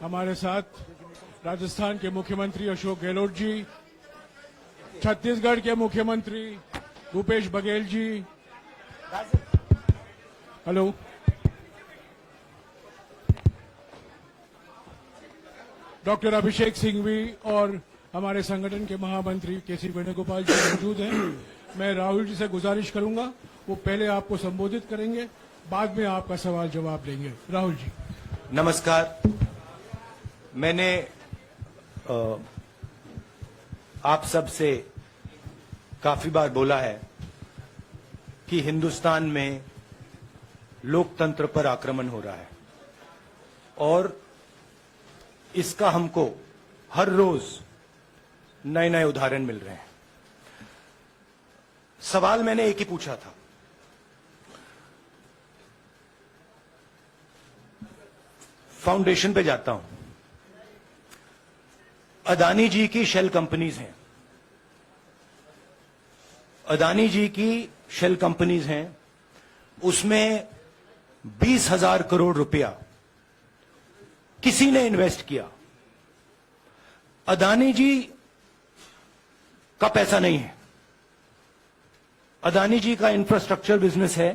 हमारे साथ राजस्थान के मुख्यमंत्री अशोक गहलोत जी, छत्तीसगढ़ के मुख्यमंत्री भूपेश बघेल जी, हेलो, डॉक्टर अभिषेक सिंघवी और हमारे संगठन के महामंत्री केसी वेणुगोपाल जी मौजूद हैं। मैं राहुल जी से गुजारिश करूंगा, वो पहले आपको संबोधित करेंगे, बाद में आपका सवाल जवाब लेंगे। राहुल जी। नमस्कार। मैंने आप सब से काफी बार बोला है कि हिंदुस्तान में लोकतंत्र पर आक्रमण हो रहा है और इसका हमको हर रोज नए नए उदाहरण मिल रहे हैं। सवाल मैंने एक ही पूछा था, फाउंडेशन पे जाता हूं। अदानी जी की शेल कंपनीज हैं, अदानी जी की शेल कंपनीज हैं, उसमें 20,000 करोड़ रुपया किसी ने इन्वेस्ट किया। अदानी जी का पैसा नहीं है, अदानी जी का इंफ्रास्ट्रक्चर बिजनेस है,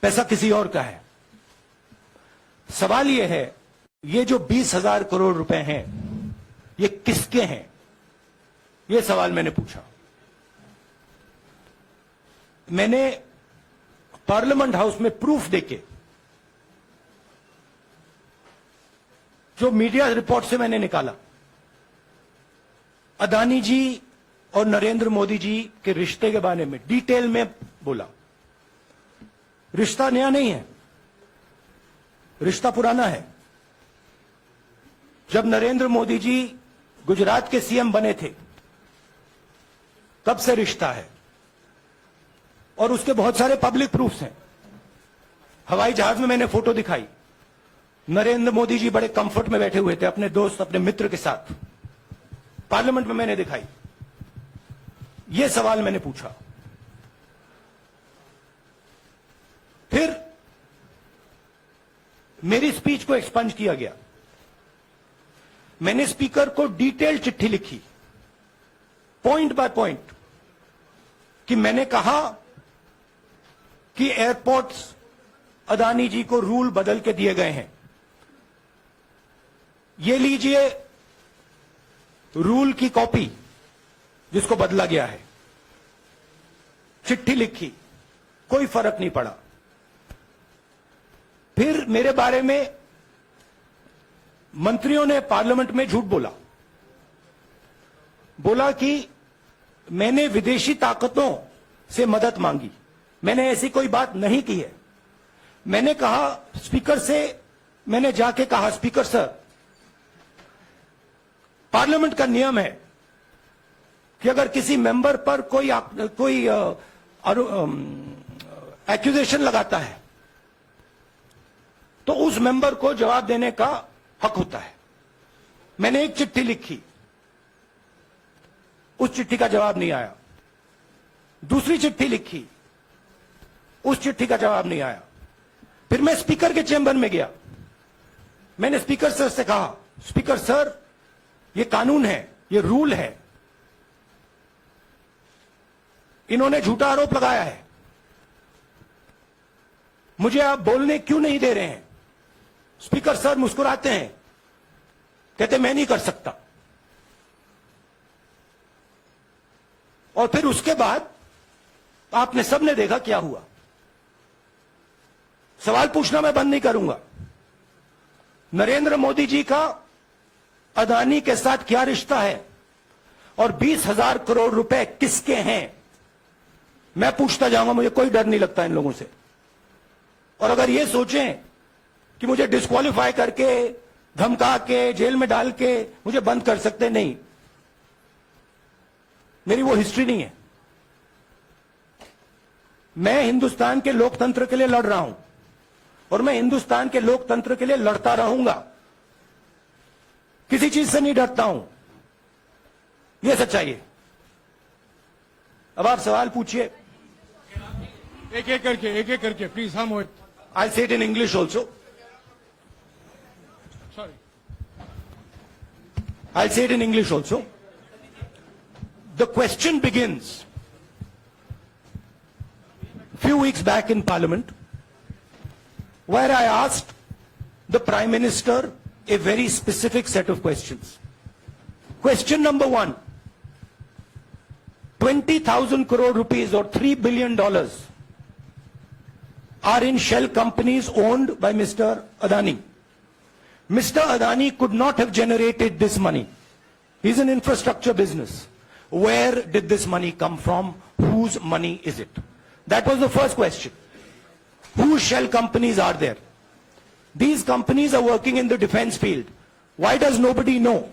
पैसा किसी और का है। सवाल यह है, ये जो 20,000 करोड़ रुपए हैं ये किसके हैं? ये सवाल मैंने पूछा। मैंने पार्लियामेंट हाउस में प्रूफ देके, जो मीडिया रिपोर्ट से मैंने निकाला, अदानी जी और नरेंद्र मोदी जी के रिश्ते के बारे में डिटेल में बोला। रिश्ता नया नहीं है, रिश्ता पुराना है। जब नरेंद्र मोदी जी गुजरात के सीएम बने थे तब से रिश्ता है और उसके बहुत सारे पब्लिक प्रूफ्स हैं। हवाई जहाज में मैंने फोटो दिखाई, नरेंद्र मोदी जी बड़े कंफर्ट में बैठे हुए थे अपने दोस्त, अपने मित्र के साथ। पार्लियामेंट में मैंने दिखाई। यह सवाल मैंने पूछा। फिर मेरी स्पीच को एक्सपंज किया गया। मैंने स्पीकर को डिटेल चिट्ठी लिखी, पॉइंट बाय पॉइंट, कि मैंने कहा कि एयरपोर्ट्स अदानी जी को रूल बदल के दिए गए हैं। ये लीजिए रूल की कॉपी जिसको बदला गया है। चिट्ठी लिखी, कोई फर्क नहीं पड़ा। फिर मेरे बारे में मंत्रियों ने पार्लियामेंट में झूठ बोला कि मैंने विदेशी ताकतों से मदद मांगी। मैंने ऐसी कोई बात नहीं की है। मैंने कहा स्पीकर से, मैंने जाके कहा, स्पीकर सर, पार्लियामेंट का नियम है कि अगर किसी मेंबर पर कोई एक्यूजेशन लगाता है तो उस मेंबर को जवाब देने का हक होता है। मैंने एक चिट्ठी लिखी, उस चिट्ठी का जवाब नहीं आया। दूसरी चिट्ठी लिखी, उस चिट्ठी का जवाब नहीं आया। फिर मैं स्पीकर के चेंबर में गया। मैंने स्पीकर सर से कहा, स्पीकर सर, ये कानून है, ये रूल है, इन्होंने झूठा आरोप लगाया है, मुझे आप बोलने क्यों नहीं दे रहे हैं? स्पीकर सर मुस्कुराते हैं, कहते मैं नहीं कर सकता। और फिर उसके बाद आपने सबने देखा क्या हुआ। सवाल पूछना मैं बंद नहीं करूंगा। नरेंद्र मोदी जी का अदानी के साथ क्या रिश्ता है और 20,000 करोड़ रुपए किसके हैं, मैं पूछता जाऊंगा। मुझे कोई डर नहीं लगता इन लोगों से। और अगर ये सोचें कि मुझे डिस्क्वालीफाई करके, धमका के, जेल में डाल के मुझे बंद कर सकते, नहीं, मेरी वो हिस्ट्री नहीं है। मैं हिंदुस्तान के लोकतंत्र के लिए लड़ रहा हूं और मैं हिंदुस्तान के लोकतंत्र के लिए लड़ता रहूंगा। किसी चीज से नहीं डरता हूं, यह सच्चाई है। अब आप सवाल पूछिए। एक एक करके प्लीज। हाँ मोहित, आई से it in English also. Sorry. I'll say it in English also. The question begins. A few weeks back in Parliament, where I asked the Prime Minister a very specific set of questions. Question number one, 20,000 crore rupees or $3 billion are in shell companies owned by Mr. Adani. Mr. Adani could not have generated this money. He's an infrastructure business. Where did this money come from? Whose money is it? That was the first question. Whose shell companies are there? These companies are working in the defense field. Why does nobody know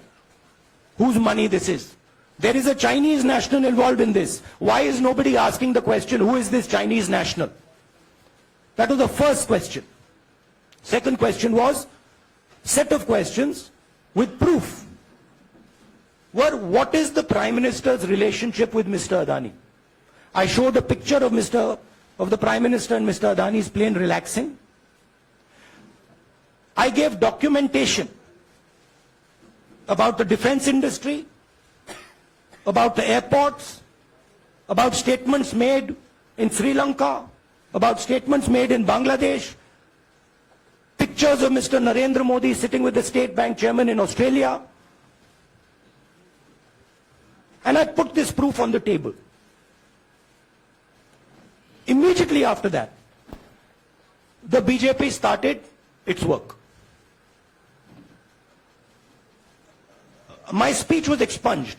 whose money this is? There is a Chinese national involved in this. Why is nobody asking the question, who is this Chinese national? That was the first question. Second question was, set of questions with proof. What is the Prime Minister's relationship with Mr. Adani? I showed a picture of the Prime Minister and Mr. Adani's plane relaxing. I gave documentation about the defense industry, about the airports, about statements made in Sri Lanka, about statements made in Bangladesh, pictures of Mr. Narendra Modi sitting with the State Bank chairman in Australia. And I put this proof on the table. Immediately after that, the BJP started its work. My speech was expunged.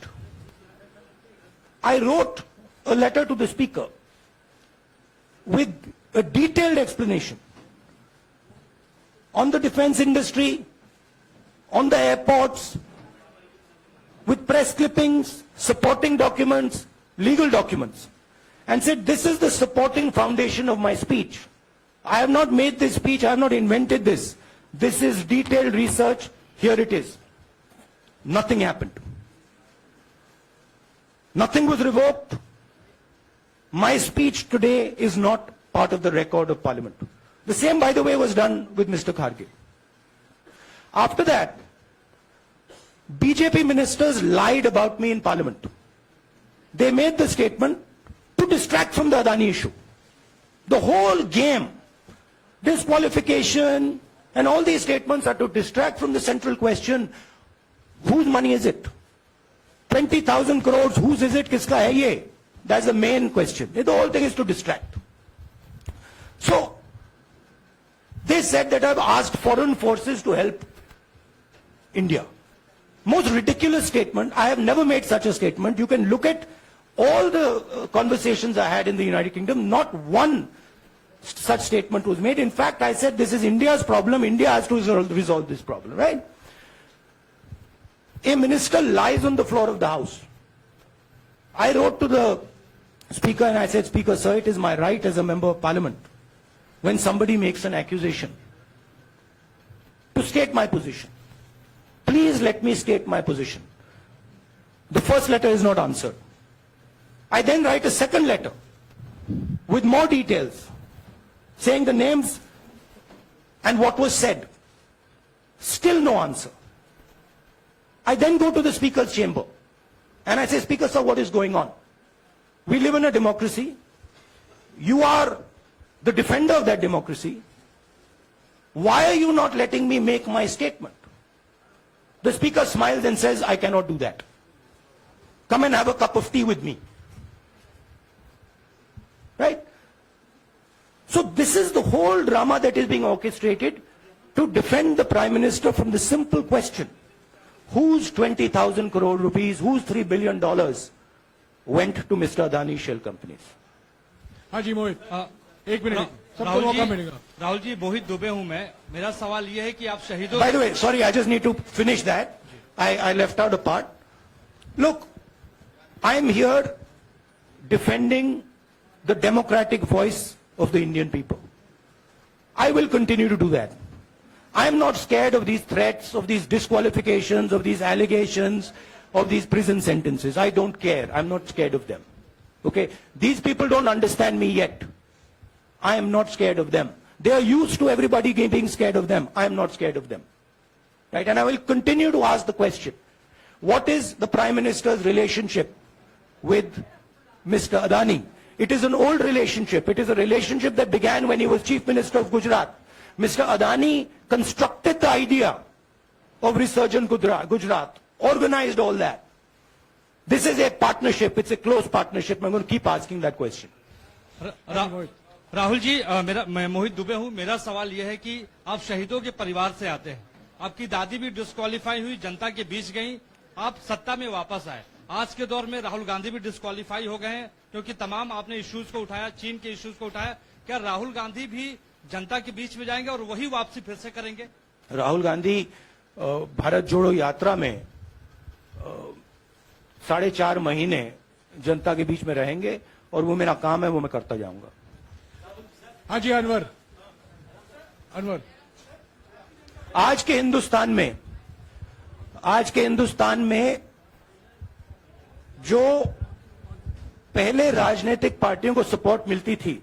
I wrote a letter to the Speaker with a detailed explanation on the defense industry, on the airports, with press clippings, supporting documents, legal documents, and said this is the supporting foundation of my speech. I have not made this speech, I have not invented this. This is detailed research, here it is. Nothing happened. Nothing was revoked. My speech today is not part of the record of Parliament. The same, by the way, was done with Mr. Kharge. After that, BJP ministers lied about me in Parliament. They made the statement to distract from the Adani issue. The whole game, disqualification, and all these statements are to distract from the central question, whose money is it? 20,000 crores, whose is it? Kiska hai ye? That's the main question. The whole thing is to distract. So, they said that I've asked foreign forces to help India. Most ridiculous statement. I have never made such a statement. You can look at all the conversations I had in the United Kingdom. Not one such statement was made. In fact, I said this is India's problem. India has to resolve this problem, right? A minister lies on the floor of the House. I wrote to the Speaker and I said, Speaker, sir, it is my right as a member of Parliament, when somebody makes an accusation, to state my position. Please let me state my position. The first letter is not answered. I then write a second letter with more details, saying the names and what was said. Still no answer. I then go to the Speaker's chamber and I say, Speaker, sir, what is going on? We live in a democracy. You are the defender of that democracy. Why are you not letting me make my statement? The Speaker smiles and says, I cannot do that. Come and have a cup of tea with me. Right? So this is the whole drama that is being orchestrated to defend the Prime Minister from the simple question, whose 20,000 crore rupees, whose $3 billion went to Mr. Adani shell companies? हाजी मोहित एक minute सबको मौका मिलेगा राहुल जी मोहित दुबे हूं मैं मेरा सवाल ये है कि आप शहीदों By the way, sorry, I just need to finish that. I left out a part. Look, I am here defending the democratic voice of the Indian people. I will continue to do that. I am not scared of these threats, of these disqualifications, of these allegations, of these prison sentences. I don't care. I'm not scared of them. Okay? These people don't understand me yet. I am not scared of them. They are used to everybody being scared of them. I am not scared of them. Right? And I will continue to ask the question, What is the Prime Minister's relationship with Mr. Adani? It is an old relationship. It is a relationship that began when he was Chief Minister of Gujarat. Mr. Adani constructed the idea of Resurgent Gujarat, organized all that. This is a partnership. It's a close partnership. I'm going to keep asking that question. Rahul ji, मैं मोहित दुबे हूँ। मेरा सवाल यह है कि आप शहीदों के परिवार से आते हैं। आपकी दादी भी डिस्क्वालीफाई हुई, जनता के बीच गई, आप सत्ता में वापस आए। आज के दौर में राहुल गांधी भी डिस्क्वालीफाई हो गए हैं, क्योंकि तमाम आपने इश्यूज को उठाया, चीन के इश्यूज को उठाया। क्या राहुल गांधी भी जनता के बीच में जाएंगे और वही वापसी फिर से करेंगे? राहुल गांधी भारत जोड़ो यात्रा में 4.5 महीने जनता के बीच में रहेंगे और वो मेरा काम है, वो मैं करता जाऊंगा। हाँ जी, अनवर। आज के हिंदुस्तान में जो पहले राजनीतिक पार्टियों को सपोर्ट मिलती थी,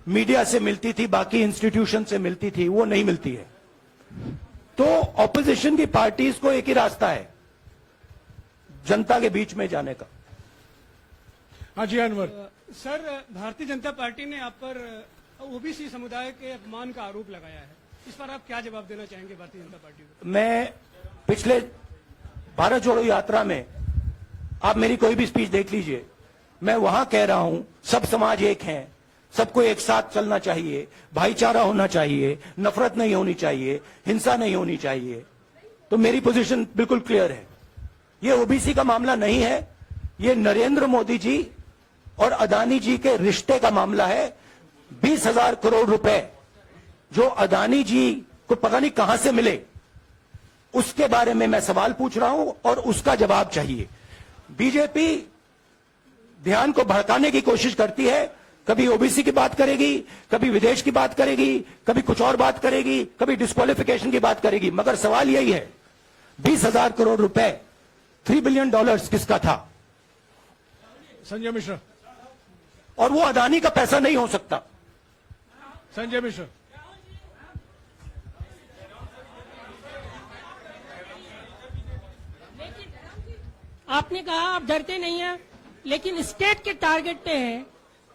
मीडिया से मिलती थी, बाकी इंस्टीट्यूशन से मिलती थी, वो नहीं मिलती है। तो ऑपोजिशन की पार्टीज को एक ही रास्ता है, जनता के बीच में जाने का। हाँ जी, अनवर। सर, भारतीय जनता पार्टी ने आप पर ओबीसी समुदाय के अपमान का आरोप लगाया है। इस पर आप क्या जवाब देना चाहेंगे भारतीय जनता पार्टी को? मैं पिछले भारत जोड़ो यात्रा में, आप मेरी कोई भी स्पीच देख लीजिए, मैं वहां कह रहा हूं सब समाज एक हैं, सबको एक साथ चलना चाहिए, भाईचारा होना चाहिए, नफरत नहीं होनी चाहिए, हिंसा नहीं होनी चाहिए। तो मेरी पोजीशन बिल्कुल क्लियर है। ये ओबीसी का मामला नहीं है, ये नरेंद्र मोदी जी और अदानी जी के रिश्ते का मामला है। 20,000 करोड़ रुपए जो अदानी जी को पता नहीं कहां से मिले, उसके बारे में मैं सवाल पूछ रहा हूं और उसका जवाब चाहिए। बीजेपी ध्यान को भड़काने की कोशिश करती है, कभी ओबीसी की बात करेगी, कभी विदेश की बात करेगी, कभी कुछ और बात करेगी, कभी डिस्क्वालिफिकेशन की बात करेगी, मगर सवाल यही है 20,000 करोड़ रुपए, $3 बिलियन किसका था? संजय मिश्रा। और वो अदानी का पैसा नहीं हो सकता। संजय मिश्रा। आपने कहा आप डरते नहीं हैं, लेकिन स्टेट के टारगेट पे हैं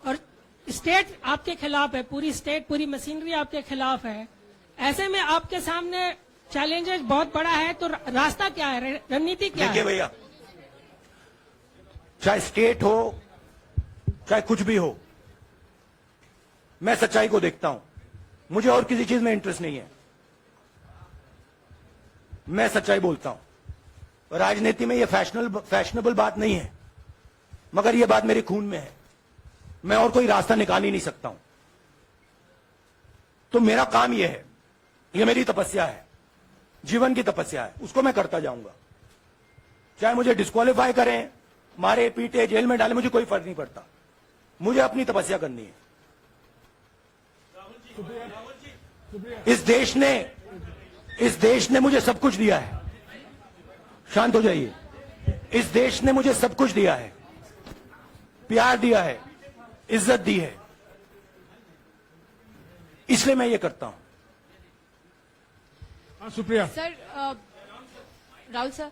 और स्टेट आपके खिलाफ है, पूरी स्टेट, पूरी मशीनरी आपके खिलाफ है। ऐसे में आपके सामने चैलेंजेस बहुत बड़ा है, तो रास्ता क्या है, रणनीति क्या है? देखिए भैया, चाहे स्टेट हो, चाहे कुछ भी हो, मैं सच्चाई को देखता हूं। मुझे और किसी चीज में इंटरेस्ट नहीं है, मैं सच्चाई बोलता हूं। राजनीति में ये फैशनेबल बात नहीं है, मगर ये बात मेरे खून में है। मैं और कोई रास्ता निकाल ही नहीं सकता हूं। तो मेरा काम ये है, ये मेरी तपस्या है, जीवन की तपस्या है, उसको मैं करता जाऊंगा। चाहे मुझे डिस्क्वालीफाई करें, मारे पीटे, जेल में डाले, मुझे कोई फर्क नहीं पड़ता। मुझे अपनी तपस्या करनी है। इस देश ने मुझे सब कुछ दिया है। शांत हो जाइए। इस देश ने मुझे सब कुछ दिया है, प्यार दिया है, इज्जत दी है, इसलिए मैं ये करता हूं। Supriya. Sir, Rahul sir,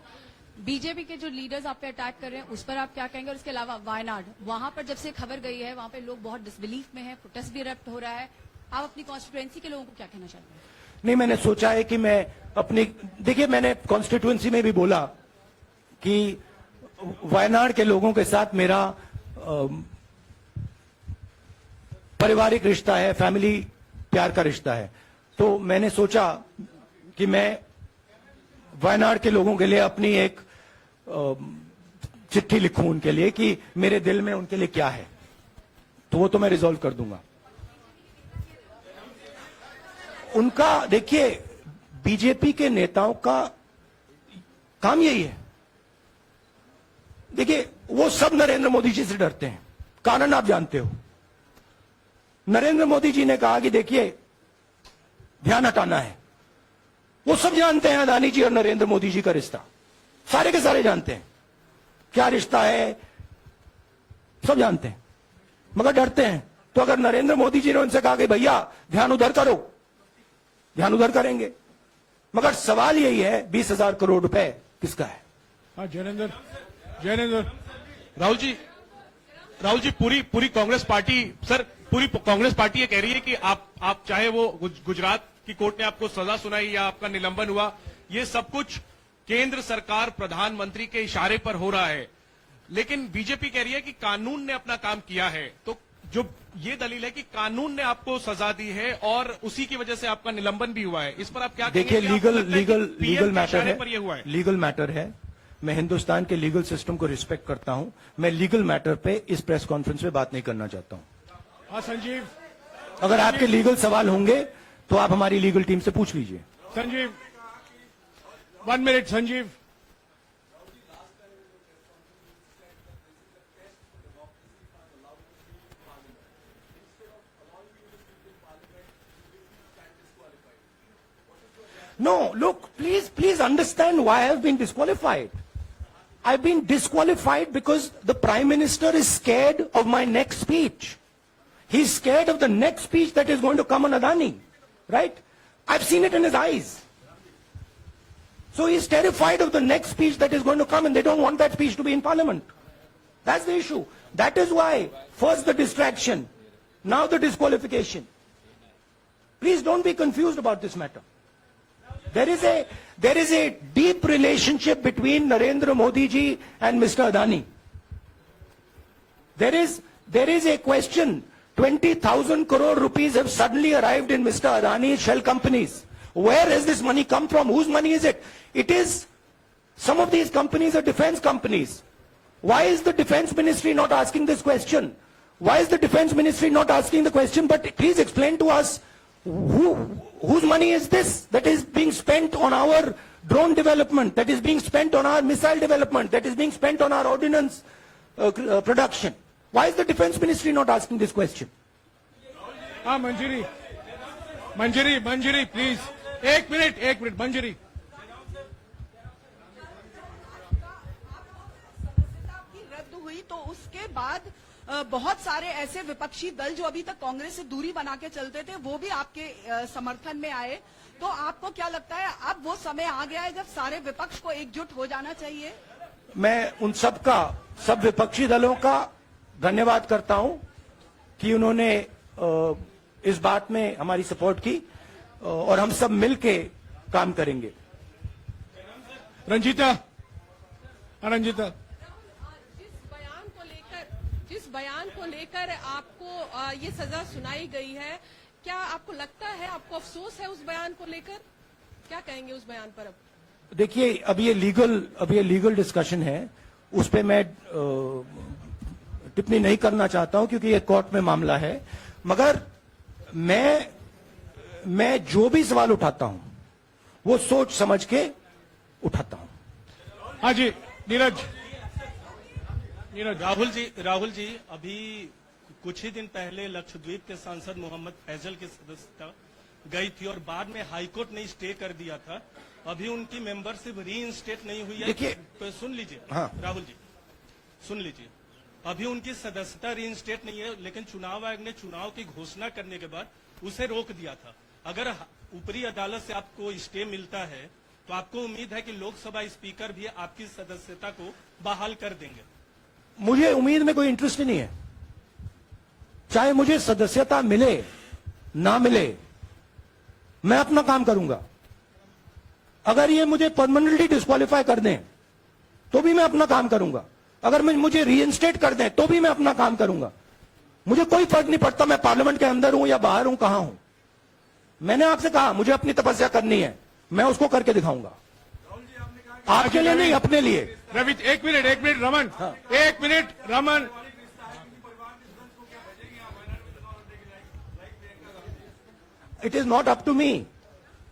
BJP के जो लीडर्स आप पे अटैक कर रहे हैं, उस पर आप क्या कहेंगे? और इसके अलावा वायनाड, वहां पर जब से खबर गई है, वहां पे लोग बहुत डिसबिलीफ में हैं, प्रोटेस्ट भी इरप्ट हो रहा है। आप अपनी कॉन्स्टिट्यूएंसी के लोगों को क्या कहना चाहते हैं? नहीं, मैंने सोचा है कि मैं अपनी, देखिए, मैंने कॉन्स्टिट्यूएंसी में भी बोला कि वायनाड के लोगों के साथ मेरा पारिवारिक रिश्ता है, फैमिली प्यार का रिश्ता है। तो मैंने सोचा कि मैं वायनाड के लोगों के लिए अपनी एक चिट्ठी लिखूं उनके लिए कि मेरे दिल में उनके लिए क्या है। तो वो तो मैं रिजॉल्व कर दूंगा। उनका, देखिए, बीजेपी के नेताओं का काम यही है। देखिए, वो सब नरेंद्र मोदी जी से डरते हैं, कारण आप जानते हो। नरेंद्र मोदी जी ने कहा कि देखिए, ध्यान हटाना है। वो सब जानते हैं अदानी जी और नरेंद्र मोदी जी का रिश्ता, सारे के सारे जानते हैं क्या रिश्ता है, सब जानते हैं, मगर डरते हैं। तो अगर नरेंद्र मोदी जी ने उनसे कहा कि भैया ध्यान उधर करो, ध्यान उधर करेंगे। मगर सवाल यही है 20,000 करोड़ रुपए किसका है? हाँ जैनेंद्र राहुल जी पूरी कांग्रेस पार्टी सर, पूरी कांग्रेस पार्टी ये कह रही है कि आप चाहे वो गुजरात की कोर्ट ने आपको सजा सुनाई या आपका निलंबन हुआ, ये सब कुछ केंद्र सरकार प्रधानमंत्री के इशारे पर हो रहा है। लेकिन बीजेपी कह रही है कि कानून ने अपना काम किया है। तो जो ये दलील है कि कानून ने आपको सजा दी है और उसी की वजह से आपका निलंबन भी हुआ है, इस पर आप क्या देखिए, कहेंगे? आपको लगता है कि लीगल PM के मैटर इशारे है, पर ये हुआ है। लीगल मैटर है। मैं हिंदुस्तान के लीगल सिस्टम को रिस्पेक्ट करता हूं। मैं लीगल मैटर पे इस प्रेस कॉन्फ्रेंस में बात नहीं करना चाहता हूं। हाँ संजीव, अगर आपके लीगल सवाल होंगे तो आप हमारी लीगल टीम से पूछ लीजिए। Sanjeev 1 minute Sanjeev. No, look, please understand why I've been disqualified. I've been disqualified because the Prime Minister is scared of my next speech. He's scared of the next speech that is going to come on Adani, right? I've seen it in his eyes. So he's terrified of the next speech that is going to come, and they don't want that speech to be in Parliament. That's the issue. That is why, first the distraction, now the disqualification. Please don't be confused about this matter. There is a deep relationship between Narendra Modi ji and Mr. Adani. There is a question. 20,000 crore rupees have suddenly arrived in Mr. Adani's shell companies. Where has this money come from? Whose money is it? It is, some of these companies are defense companies. Why is the defense ministry not asking this question? Why is the defense ministry not asking the question? But please explain to us, whose money is this that is being spent on our drone development, that is being spent on our missile development, that is being spent on our ordnance production? Why is the defense ministry not asking this question? हाँ मंजरी please, एक minute मंजरी। की रद्द हुई तो उसके बाद बहुत सारे ऐसे विपक्षी दल जो अभी तक कांग्रेस से दूरी बना के चलते थे वो भी आपके समर्थन में आए। तो आपको क्या लगता है अब वो समय आ गया है जब सारे विपक्ष को एकजुट हो जाना चाहिए? मैं उन सब विपक्षी दलों का धन्यवाद करता हूं कि उन्होंने इस बात में हमारी सपोर्ट की और हम सब मिलके काम करेंगे। रंजीता जिस बयान को लेकर आपको ये सजा सुनाई गई है, क्या आपको लगता है, आपको अफसोस है उस बयान को लेकर? क्या कहेंगे उस बयान पर? अब देखिए, अब ये लीगल डिस्कशन है, उस पे मैं टिप्पणी नहीं करना चाहता हूं क्योंकि ये कोर्ट में मामला है। मगर मैं जो भी सवाल उठाता हूं वो सोच समझ के उठाता हूं। हाँ जी नीरज। राहुल जी अभी कुछ ही दिन पहले लक्षद्वीप के सांसद मोहम्मद फैजल की सदस्यता गई थी और बाद में हाईकोर्ट ने स्टे कर दिया था। अभी उनकी मेंबरशिप रीइंस्टेट नहीं हुई है। देखिए, तो सुन लीजिए। हाँ। राहुल जी सुन लीजिए, अभी उनकी सदस्यता रीइंस्टेट नहीं है, लेकिन चुनाव आयोग ने चुनाव की घोषणा करने के बाद उसे रोक दिया था। अगर ऊपरी अदालत से आपको स्टे मिलता है तो आपको उम्मीद है कि लोकसभा स्पीकर भी आपकी सदस्यता को बहाल कर देंगे? मुझे उम्मीद में कोई इंटरेस्ट ही नहीं है। चाहे मुझे सदस्यता मिले ना मिले, मैं अपना काम करूंगा। अगर ये मुझे परमानेंटली डिस्क्वालीफाई कर दें तो भी मैं अपना काम करूंगा। अगर मुझे रीइंस्टेट कर दें तो भी मैं अपना काम करूंगा। मुझे कोई फर्क नहीं पड़ता मैं पार्लियामेंट के अंदर हूं या बाहर हूं, कहां हूं। मैंने आपसे कहा मुझे अपनी तपस्या करनी है, मैं उसको करके दिखाऊंगा। आपके लिए नहीं, अपने लिए। रवि एक मिनट रमन, हाँ। एक minute Raman. It is not up to me,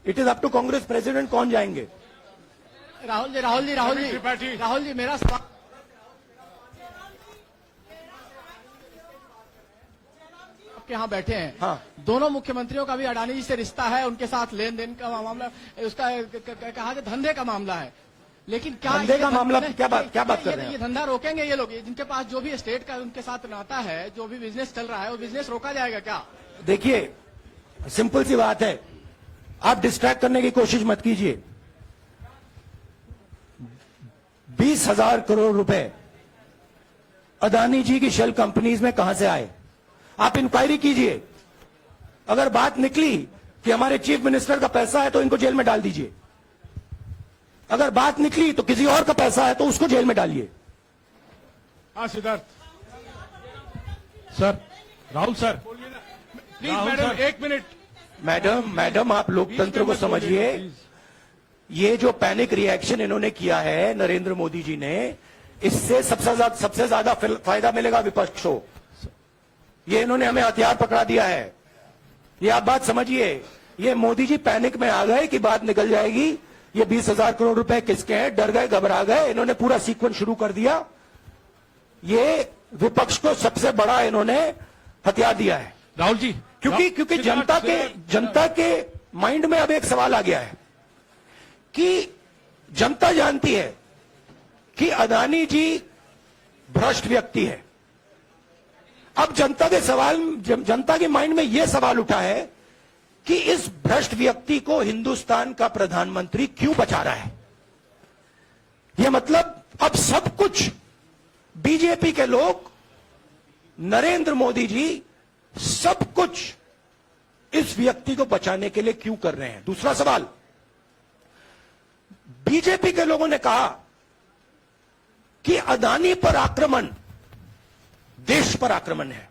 it is up to Congress president कौन जाएंगे। राहुल जी मेरा सवाल आपके यहाँ बैठे हैं। हाँ। दोनों मुख्यमंत्रियों का भी अडानी जी से रिश्ता है, उनके साथ लेन देन का मामला, उसका कहा कि धंधे का मामला है। लेकिन क्या धंधे का मामला क्या बात कर रहे हैं? ये धंधा रोकेंगे ये लोग? जिनके पास जो भी स्टेट का उनके साथ नाता है, जो भी बिजनेस चल रहा है, वो बिजनेस रोका जाएगा क्या? देखिए, सिंपल सी बात है, आप डिस्ट्रैक्ट करने की कोशिश मत कीजिए। 20,000 करोड़ रुपए अदानी जी की शेल कंपनीज में कहां से आए? आप इंक्वायरी कीजिए। अगर बात निकली कि हमारे चीफ मिनिस्टर का पैसा है तो इनको जेल में डाल दीजिए। अगर बात निकली तो किसी और का पैसा है तो उसको जेल में डालिए। हाँ Siddharth, sir Rahul sir, please Rahul madam sir. 1 minute. Madam आप लोकतंत्र को समझिए। ये जो पैनिक रिएक्शन इन्होंने किया है नरेंद्र मोदी जी ने, इससे सबसे ज्यादा फायदा मिलेगा विपक्ष को। ये इन्होंने हमें हथियार पकड़ा दिया है। ये आप बात समझिए। ये मोदी जी पैनिक में आ गए कि बात निकल जाएगी, ये 20,000 करोड़ रुपए किसके हैं, डर गए, घबरा गए। इन्होंने पूरा सीक्वेंस शुरू कर दिया। ये विपक्ष को सबसे बड़ा इन्होंने हथियार दिया है राहुल जी, क्योंकि जनता के माइंड में अब एक सवाल आ गया है कि जनता जानती है कि अदानी जी भ्रष्ट व्यक्ति है। अब जनता के माइंड में यह सवाल उठा है कि इस भ्रष्ट व्यक्ति को हिंदुस्तान का प्रधानमंत्री क्यों बचा रहा है। यह मतलब अब सब कुछ बीजेपी के लोग, नरेंद्र मोदी जी सब कुछ इस व्यक्ति को बचाने के लिए क्यों कर रहे हैं। दूसरा सवाल, बीजेपी के लोगों ने कहा कि अदानी पर आक्रमण देश पर आक्रमण है।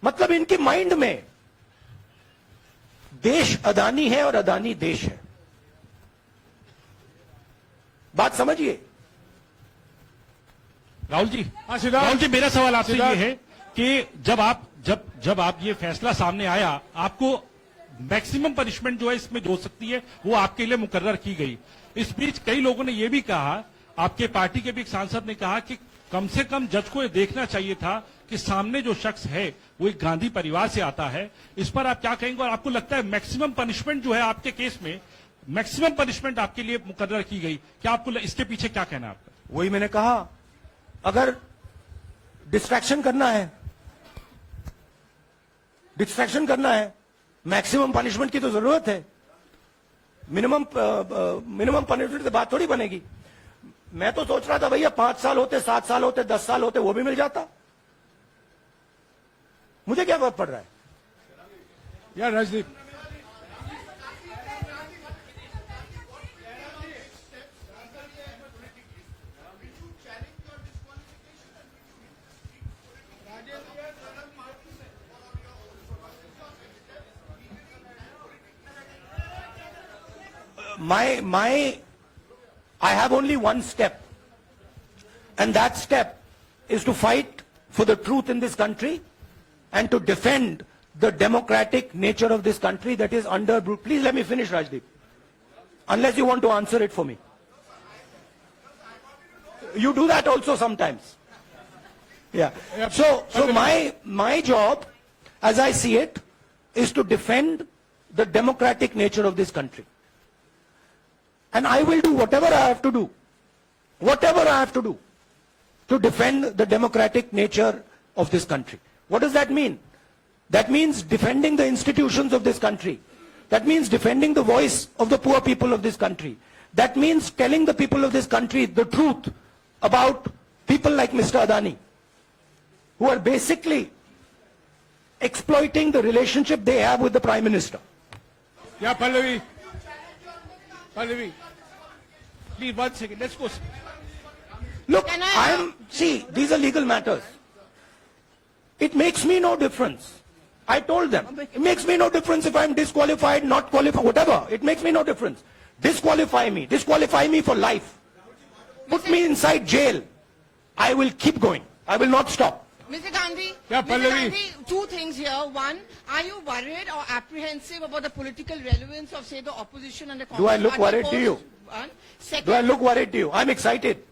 मतलब इनके माइंड में देश अदानी है और अदानी देश है। बात समझिए। राहुल जी, हाँ सिद्धार्थ, राहुल जी, मेरा सवाल आपसे ये सिद्धार्थ। है कि जब आप ये फैसला सामने आया, आपको मैक्सिमम पनिशमेंट जो है इसमें जो हो सकती है वो आपके लिए मुकर्रर की गई। इस बीच कई लोगों ने ये भी कहा, आपके पार्टी के भी एक सांसद ने कहा कि कम से कम जज को ये देखना चाहिए था कि सामने जो शख्स है वो एक गांधी परिवार से आता है। इस पर आप क्या कहेंगे? और आपको लगता है मैक्सिमम पनिशमेंट जो है आपके केस में, मैक्सिमम पनिशमेंट आपके लिए मुकर्रर की गई, क्या आपको इसके पीछे क्या कहना है आपका? वही मैंने कहा, अगर डिस्ट्रैक्शन करना है, मैक्सिमम पनिशमेंट की तो जरूरत है। मिनिमम पनिशमेंट से बात थोड़ी बनेगी। मैं तो सोच रहा था भैया 5 साल होते, 7 साल होते, 10 साल होते, वो भी मिल जाता। मुझे क्या फर्क पड़ रहा है यार Rajdeep, I have only one step, and that step is to fight for the truth in this country and to defend the democratic nature of this country that is under. Please let me finish, Rajdeep, unless you want to answer it for me. You do that also sometimes. Yeah. So my job, as I see it, is to defend the democratic nature of this country. And I will do whatever I have to do to defend the democratic nature of this country. What does that mean? That means defending the institutions of this country. That means defending the voice of the poor people of this country. That means telling the people of this country the truth about people like Mr. Adani, who are basically exploiting the relationship they have with the Prime Minister. Yeah, Pallavi, please 1 second. Let's go. Look, see, these are legal matters. It makes me no difference. I told them, it makes me no difference if I'm disqualified, not qualified, whatever. It makes me no difference. Disqualify me for life. Put me inside jail. I will keep going. I will not stop. Mr. Gandhi, Yeah, Mr. Pallavi. Gandhi, 2 things here. One, are you worried or apprehensive about the political relevance of, say, the opposition and the Congress? Do I look party worried to post? you? One. Second, Do I look worried to you? I'm excited.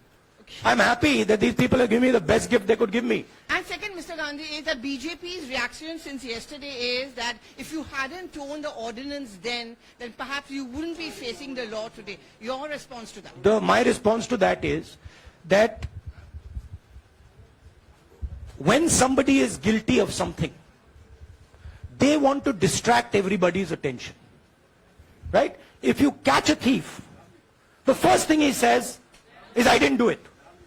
I'm happy that these people have given me the best gift they could give me. and second, Mr. Gandhi, is that BJP's reaction since yesterday is that if you hadn't torn the ordinance then perhaps you wouldn't be facing the law today. Your response to that? My response to that is that when somebody is guilty of something, they want to distract everybody's attention. Right? If you catch a thief, the first thing he says, is I didn't do it.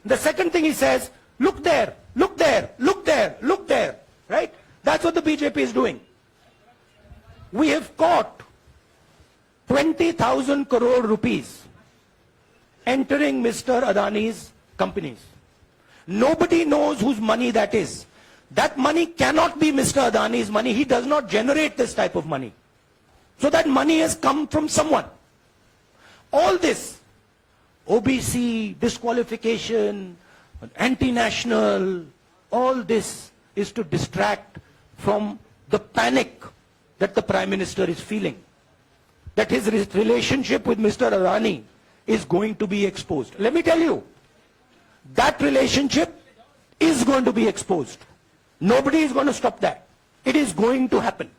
The second thing he says, look there, look there, look there, look there, right? That's what the BJP is doing. We have caught 20,000 crore rupees entering Mr. Adani's companies. Nobody knows whose money that is. That money cannot be Mr. Adani's money. He does not generate this type of money. So that money has come from someone. All this, OBC, disqualification, anti-national, all this is to distract from the panic that the Prime Minister is feeling. That his relationship with Mr. Adani is going to be exposed. Let me tell you, that relationship is going to be exposed. Nobody is going to stop that. It is going to happen.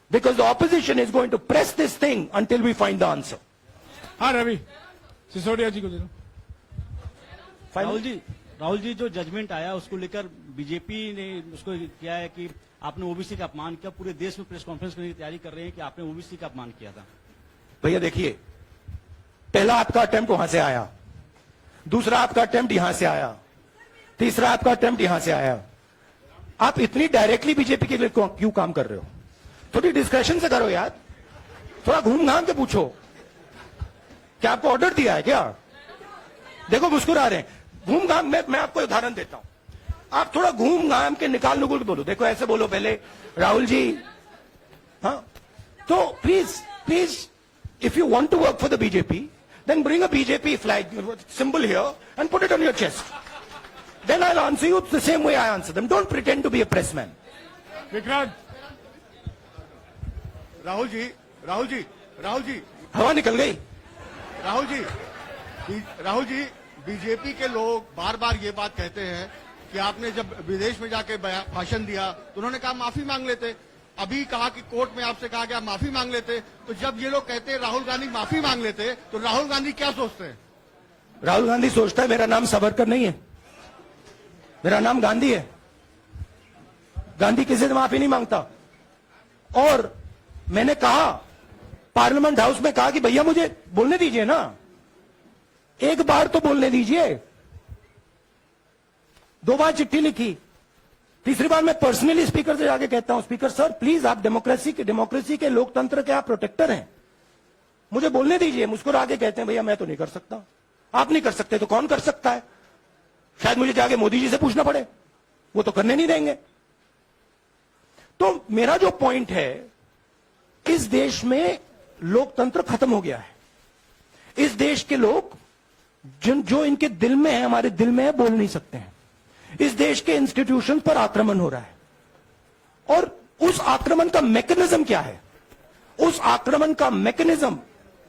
Because the opposition is going to press this thing until we find the answer. हाँ रवि सिसोदिया जी को दे दो. राहुल जी जो judgement आया उसको लेकर BJP ने उसको किया है कि आपने ओबीसी का अपमान किया. पूरे देश में प्रेस कॉन्फ्रेंस करने की तैयारी कर रहे हैं कि आपने ओबीसी का अपमान किया था. भैया देखिए, पहला आपका अटेम्प्ट वहां से आया, दूसरा आपका अटेम्प्ट यहां से आया, तीसरा आपका अटेम्प्ट यहां से आया. आप इतनी डायरेक्टली बीजेपी के लिए क्यों काम कर रहे हो? थोड़ी डिस्कशन से करो यार. थोड़ा घूम घाम के पूछो. क्या आपको ऑर्डर दिया है क्या? देखो मुस्कुरा रहे हैं. घूम घाम, मैं आपको उदाहरण देता हूं. आप थोड़ा घूम घाम के निकाल नुकुल के बोलो. देखो ऐसे बोलो पहले, राहुल जी. हाँ, तो please if you want to work for the BJP, then bring a BJP flag symbol here and put it on your chest. Then I'll answer you the same way I answer them. Don't pretend to be a pressman. Vikrant Rahul ji हवा निकल गई. Rahul ji BJP के लोग बार बार ये बात कहते हैं कि आपने जब विदेश में जाके भाषण दिया तो उन्होंने कहा माफी मांग लेते. अभी कहा कि कोर्ट में आपसे कहा गया माफी मांग लेते. तो जब ये लोग कहते हैं राहुल गांधी माफी मांग लेते, तो राहुल गांधी क्या सोचते हैं? राहुल गांधी सोचता है मेरा नाम सावरकर नहीं है, मेरा नाम गांधी है. गांधी किसी से माफी नहीं मांगता. और मैंने कहा, पार्लियामेंट हाउस में कहा कि भैया मुझे बोलने दीजिए ना, एक बार तो बोलने दीजिए. 2 बार चिट्ठी लिखी, तीसरी बार मैं पर्सनली स्पीकर से जाके कहता हूं, स्पीकर सर प्लीज, आप डेमोक्रेसी के लोकतंत्र के आप प्रोटेक्टर हैं, मुझे बोलने दीजिए. मुस्कुरा के कहते हैं भैया मैं तो नहीं कर सकता. आप नहीं कर सकते तो कौन कर सकता है? शायद मुझे जाके मोदी जी से पूछना पड़े, वो तो करने नहीं देंगे. तो मेरा जो पॉइंट है, इस देश में लोकतंत्र खत्म हो गया है. इस देश के लोग जो इनके दिल में है, हमारे दिल में है, बोल नहीं सकते हैं. इस देश के इंस्टीट्यूशन पर आक्रमण हो रहा है. और उस आक्रमण का मैकेनिज्म क्या है? उस आक्रमण का मैकेनिज्म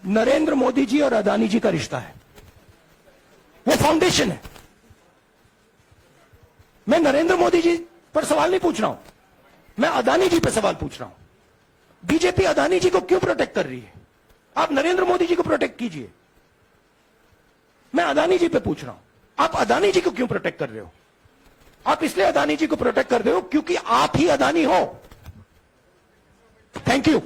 नरेंद्र मोदी जी और अदानी जी का रिश्ता है. वो फाउंडेशन है. मैं नरेंद्र मोदी जी पर सवाल नहीं पूछ रहा हूं, मैं अदानी जी पर सवाल पूछ रहा हूं. बीजेपी अदानी जी को क्यों प्रोटेक्ट कर रही है? आप नरेंद्र मोदी जी को प्रोटेक्ट कीजिए. मैं अदानी जी पे पूछ रहा हूं, आप अदानी जी को क्यों प्रोटेक्ट कर रहे हो? आप इसलिए अदानी जी को प्रोटेक्ट कर रहे हो क्योंकि आप ही अदानी हो. Thank you.